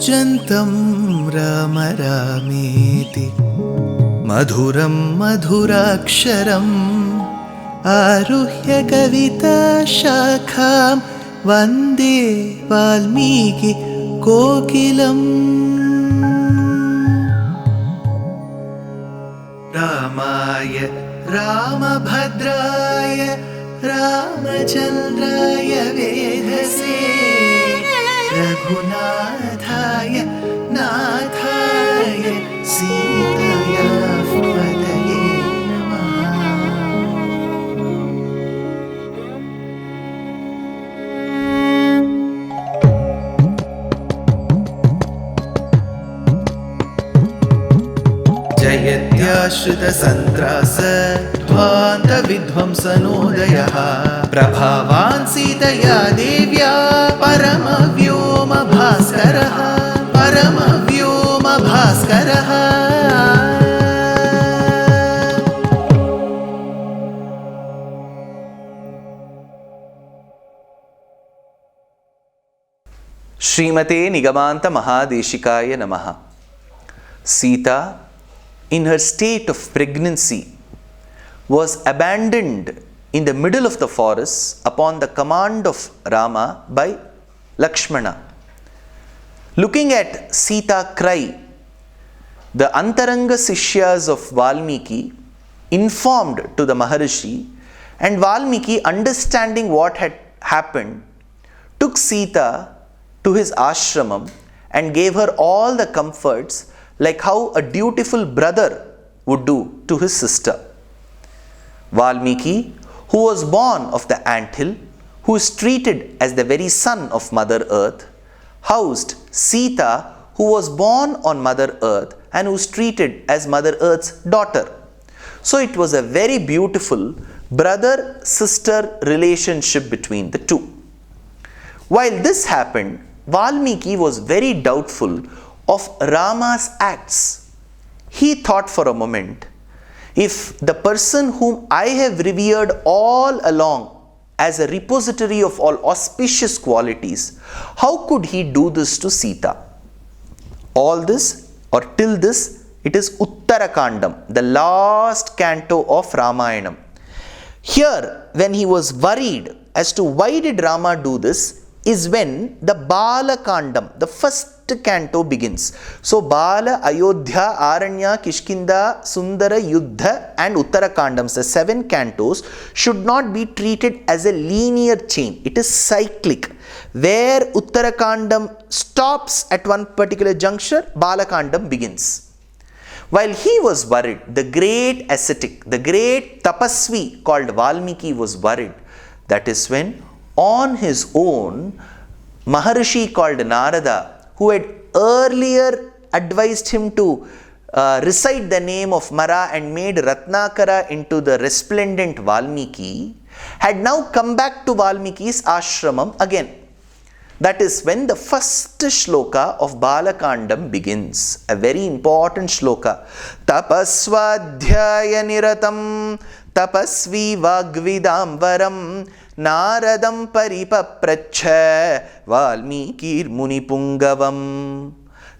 कूजन्तं राम रामेति मधुरं मधुराक्षरम् आरुह्य कविताशाखां वन्दे वाल्मीकि कोकिलम्। रामाय रामभद्राय रामचन्द्राय वेधसे रघुनाथाय नाथाय सीताया पतये नमः। जयत्याश्रितसन्त्रास ध्वान्तविध्वंसनोदयः प्रभावान् सीतया देव्या परमव्योमभास्करः परमव्योमभास्करः। श्रीमते निगमान्त महादेशिकाय नमः। Sita, in her state of pregnancy, was abandoned in the middle of the forest upon the command of Rama by Lakshmana. Looking at Sita cry, the Antaranga Sishyas of Valmiki informed to the Maharishi, and Valmiki, understanding what had happened, took Sita to his ashramam and gave her all the comforts like how a dutiful brother would do to his sister. Valmiki, who was born of the anthill, who is treated as the very son of Mother Earth, housed Sita, who was born on Mother Earth and who is treated as Mother Earth's daughter. So it was a very beautiful brother-sister relationship between the two. While this happened, Valmiki was very doubtful of Rama's acts. He thought for a moment, if the person whom I have revered all along as a repository of all auspicious qualities, how could he do this to Sita? All this, or till this, it is Uttara Kandam, the last canto of Ramayanam. Here, when he was worried as to why did Rama do this, is when the Bala Kandam, the first canto, begins. So Bala, Ayodhya, Aranya, Kishkinda, Sundara, Yuddha and Uttara Kandams, the 7 cantos, should not be treated as a linear chain. It is cyclic. Where Uttara Kandam stops at one particular juncture, Bala Kandam begins. While he was worried, the great ascetic, the great tapasvi called Valmiki was worried. That is when on his own, Maharishi called Narada, who had earlier advised him to recite the name of Mara and made Ratnakara into the resplendent Valmiki, had now come back to Valmiki's ashramam again. That is when the first shloka of Bala Kandam begins. A very important shloka. Tapaswadhyaya niratam tapasvi vagvidam varam Naradam paripapracha Valmikir munipungavam.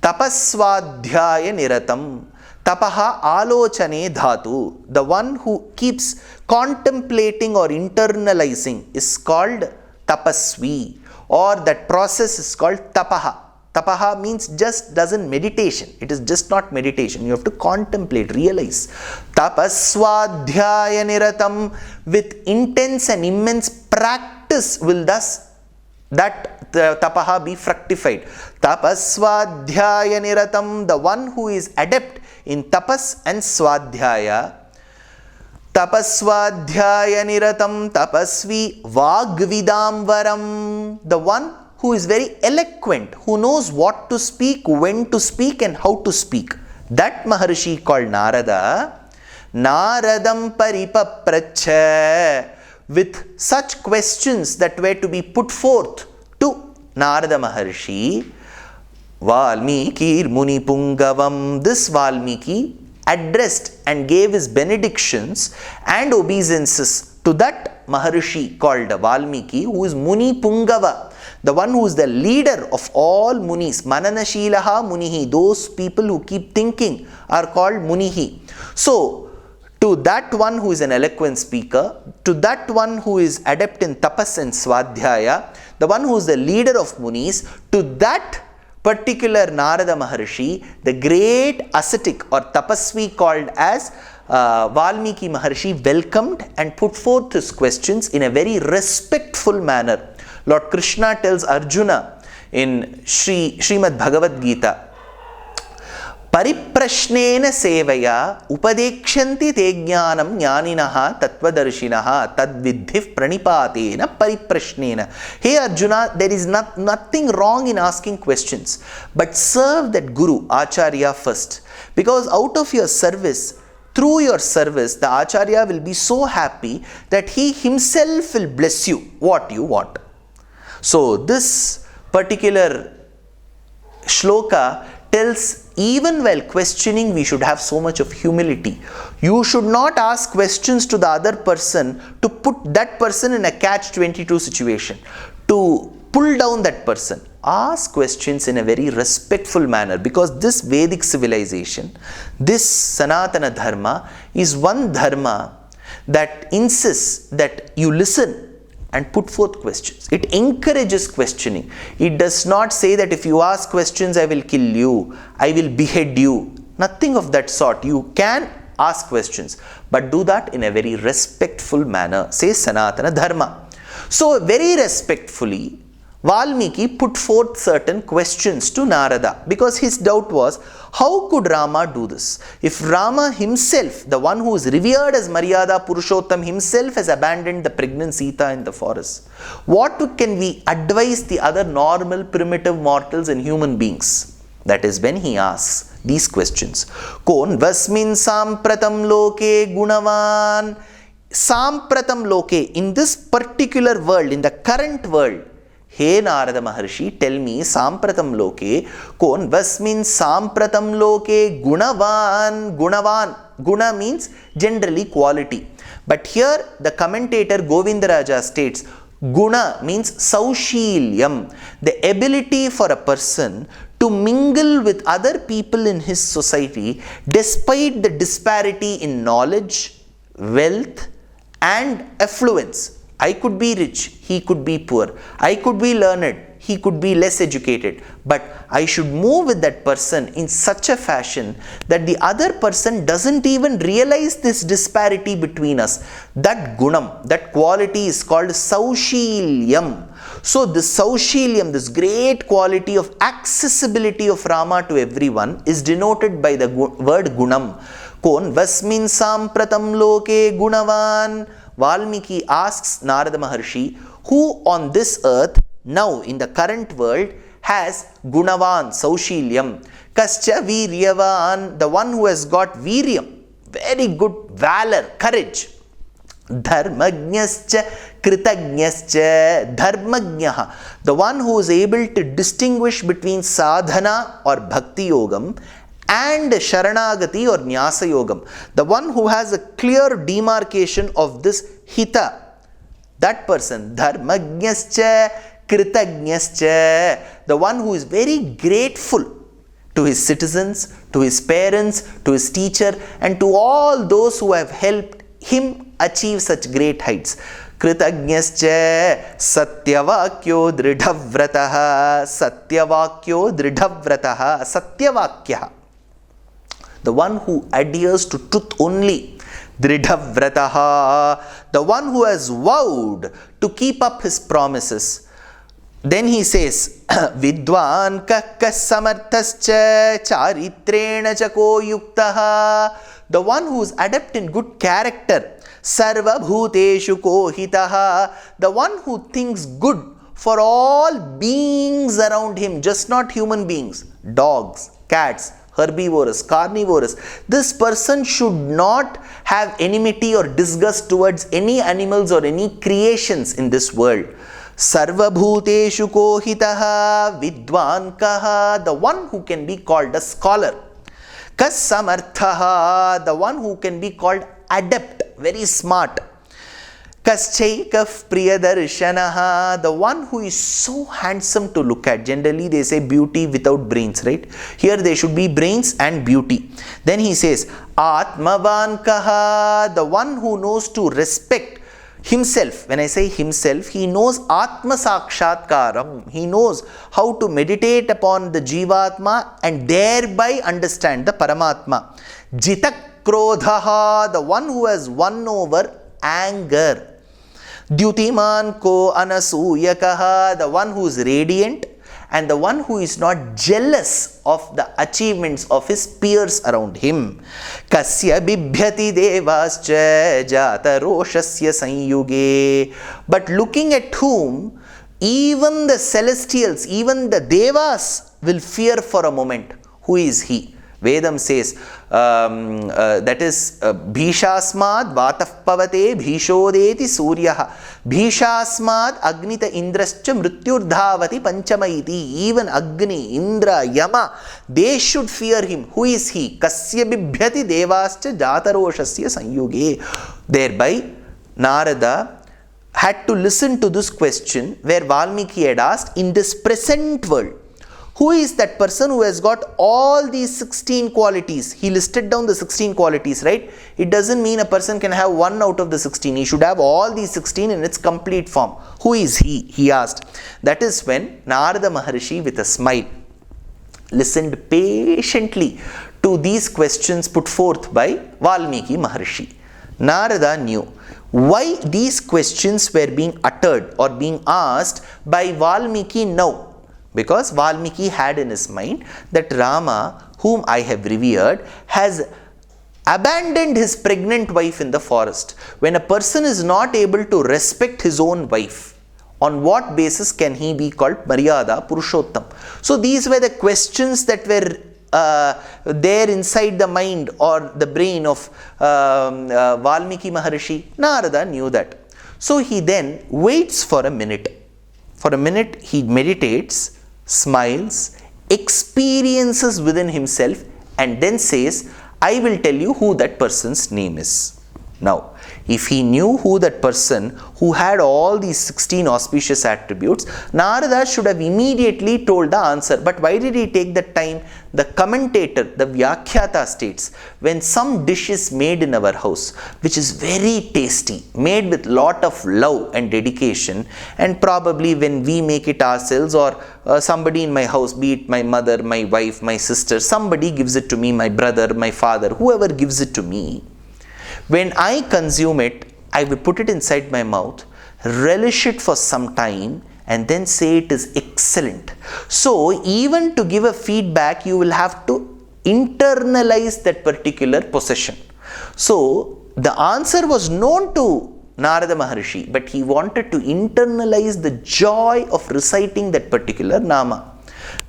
Tapaswadhyaya niratam. Tapaha alochane dhatu. The one who keeps contemplating or internalizing is called tapasvi, or that process is called tapaha. Tapaha means just doesn't meditation. It is just not meditation. You have to contemplate, realize. Tapaswadhyaya niratam, with intense and immense practice will thus that tapaha be fructified. Tapaswadhyaya niratam, the one who is adept in tapas and swadhyaya. Tapaswadhyaya niratam tapasvi vagvidam varam, the one who is very eloquent, who knows what to speak, when to speak and how to speak. That Maharishi called Narada, Naradam paripapracha, with such questions that were to be put forth to Narada Maharishi. Valmiki Munipungavam, this Valmiki addressed and gave his benedictions and obeisances to that Maharishi called Valmiki, who is Muni Pungava. the one who is the leader of all munis. Mananashilaha munihi, those people who keep thinking are called munihi. So, to that one who is an eloquent speaker, to that one who is adept in tapas and swadhyaya, the one who is the leader of munis, to that particular Narada Maharshi, the great ascetic or tapasvi called as Valmiki Maharshi welcomed and put forth his questions in a very respectful manner. Lord Krishna tells Arjuna in Srimad Bhagavad Gita, Pariprashnena sevaya upadekshanti te jnanam jnaninaha tattvadarshinaha tadvidhiv pranipatena pariprashnena. Hey Arjuna, there is nothing wrong in asking questions, but serve that Guru, Acharya first. Because out of your service, through your service, the Acharya will be so happy that he himself will bless you what you want. So this particular shloka tells even while questioning we should have so much of humility. You should not ask questions to the other person to put that person in a catch-22 situation, to pull down that person. Ask questions in a very respectful manner, because this Vedic civilization, this Sanatana Dharma is one dharma that insists that you listen and put forth questions. It encourages questioning. It does not say that if you ask questions, I will kill you, I will behead you. Nothing of that sort. You can ask questions, but do that in a very respectful manner, says Sanatana Dharma. So very respectfully, Valmiki put forth certain questions to Narada, because his doubt was, how could Rama do this? If Rama himself, the one who is revered as Maryada Purushottam, himself has abandoned the pregnant Sita in the forest, what can we advise the other normal primitive mortals and human beings? That is when he asks these questions. Kon vasmin sampratam loke gunavan. Sampratam loke, in this particular world, in the current world, Hey Narada Maharshi, tell me, Sampratam loke, kon vasmin Sampratam loke gunavan. Gunavan. Guna means generally quality. But here the commentator Govindaraja states, Guna means Saushilyam, the ability for a person to mingle with other people in his society despite the disparity in knowledge, wealth and affluence. I could be rich, he could be poor. I could be learned, he could be less educated. But I should move with that person in such a fashion that the other person doesn't even realize this disparity between us. That gunam, that quality is called Saushilyam. So this Saushilyam, this great quality of accessibility of Rama to everyone, is denoted by the word gunam. Kon vasmin sampratam loke gunavan. Valmiki asks Narada Maharshi, who on this earth, now in the current world, has gunavan, Saushilyam, kascha viryavan, the one who has got viryam, very good valor, courage. Dharmagnyascha kritagnyascha, dharmagnaha, the one who is able to distinguish between sadhana or bhakti yogam and Sharanagati or Nyasa Yogam, the one who has a clear demarcation of this hita, that person, Dharmagnyascha Kritagnyascha, the one who is very grateful to his citizens, to his parents, to his teacher, and to all those who have helped him achieve such great heights. Kritagnyascha Satyavakyo Dridhavrataha, Satyavakyo Dridhavrataha, Satyavakya, the one who adheres to truth only. Dridhavrataha, the one who has vowed to keep up his promises. Then he says, Vidwan kakkas samarthascha charitrena chako yuktaha, the one who is adept in good character. Sarva bhuteshu kohitaha, the one who thinks good for all beings around him, just not human beings, dogs, cats, herbivorous, carnivorous. This person should not have enmity or disgust towards any animals or any creations in this world. Sarva bhuteshu kohitaha vidvankaha, the one who can be called a scholar. Kasamarthaha, the one who can be called adept, very smart. Kaschaikaf Priyadarshanaha, the one who is so handsome to look at. Generally, they say beauty without brains, right? Here, there should be brains and beauty. Then he says, Atmavankaha, the one who knows to respect himself. When I say himself, he knows Atma Sakshatkaram. He knows how to meditate upon the Jivatma and thereby understand the Paramatma. Jitak Krodhaha, the one who has won over anger. Dyutiman ko anasuyakaha, the one who is radiant and the one who is not jealous of the achievements of his peers around him. Kasya bibhyati devascha jata roshasya sanyuge. But looking at whom even the celestials, even the devas will fear for a moment. Who is he? Vedam says, that is, Bhishasmad Vatah Pavate Bhishodeti Suryaha. Bhishasmad Agnita Indrascha Mrityurdhavati Panchamaiti. Even Agni, Indra, Yama, they should fear him. Who is he? Kasya Bibhyati Devascha Jataroshasya Sanyuge. Thereby, Narada had to listen to this question where Valmiki had asked, in this present world, who is that person who has got all these 16 qualities? He listed down the 16 qualities, right? It doesn't mean a person can have one out of the 16. He should have all these 16 in its complete form. Who is he? He asked. That is when Narada Maharshi, with a smile, listened patiently to these questions put forth by Valmiki Maharshi. Narada knew why these questions were being uttered or being asked by Valmiki now. Because Valmiki had in his mind that Rama, whom I have revered, has abandoned his pregnant wife in the forest. When a person is not able to respect his own wife, on what basis can he be called Maryada Purushottam? So these were the questions that were there inside the mind or the brain of Valmiki Maharshi. Narada knew that. So he then waits for a minute. For a minute he meditates, smiles, experiences within himself, and then says, I will tell you who that person's name is. Now, if he knew who that person who had all these 16 auspicious attributes, Narada should have immediately told the answer. But why did he take that time? The commentator, the Vyakhyata states, when some dish is made in our house, which is very tasty, made with lot of love and dedication, and probably when we make it ourselves or somebody in my house, be it my mother, my wife, my sister, somebody gives it to me, my brother, my father, whoever gives it to me, when I consume it, I will put it inside my mouth, relish it for some time, and then say it is excellent. So, even to give a feedback, you will have to internalize that particular possession. So, the answer was known to Narada Maharshi, but he wanted to internalize the joy of reciting that particular nama.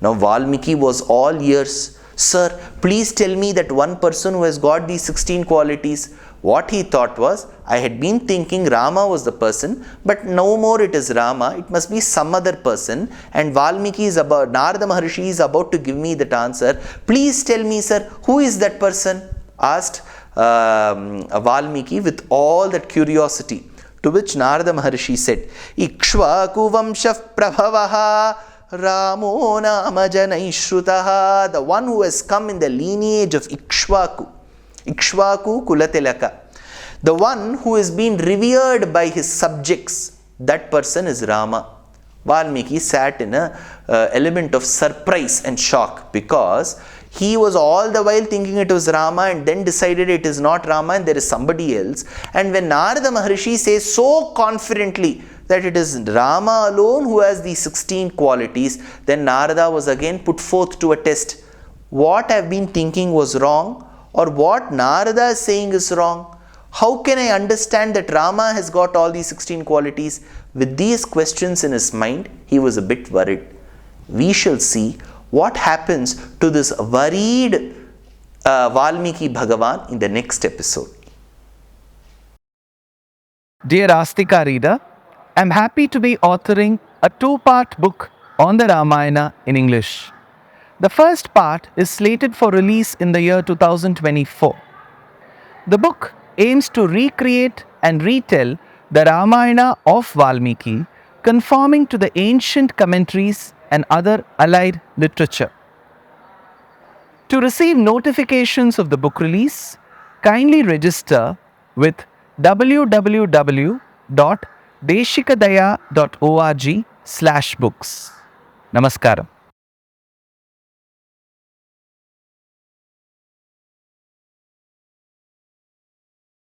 Now, Valmiki was all ears. Sir, please tell me that one person who has got these 16 qualities. What he thought was, I had been thinking Rama was the person, but no more it is Rama, it must be some other person, and Valmiki is about, Narada Maharshi is about to give me that answer. Please tell me, sir, who is that person? Asked Valmiki with all that curiosity. To which Narada Maharshi said, Ikshvaku Vamshav Prabhavaha Ramo Nama Janaishrutaha, the one who has come in the lineage of Ikshvaku. Ikshvaku Kulatilaka, the one who is being revered by his subjects, that person is Rama. Valmiki sat in a element of surprise and shock, because he was all the while thinking it was Rama and then decided it is not Rama and there is somebody else. And when Narada Maharshi says so confidently that it is Rama alone who has these 16 qualities, then Narada was again put forth to a test. What I have been thinking was wrong, or what Narada is saying is wrong? How can I understand that Rama has got all these 16 qualities? With these questions in his mind, he was a bit worried. We shall see what happens to this worried Valmiki Bhagavan in the next episode. Dear Astika reader, I am happy to be authoring a two-part book on the Ramayana in English. The first part is slated for release in the year 2024. The book aims to recreate and retell the Ramayana of Valmiki, conforming to the ancient commentaries and other allied literature. To receive notifications of the book release, kindly register with www.deshikadaya.org/books. Namaskaram.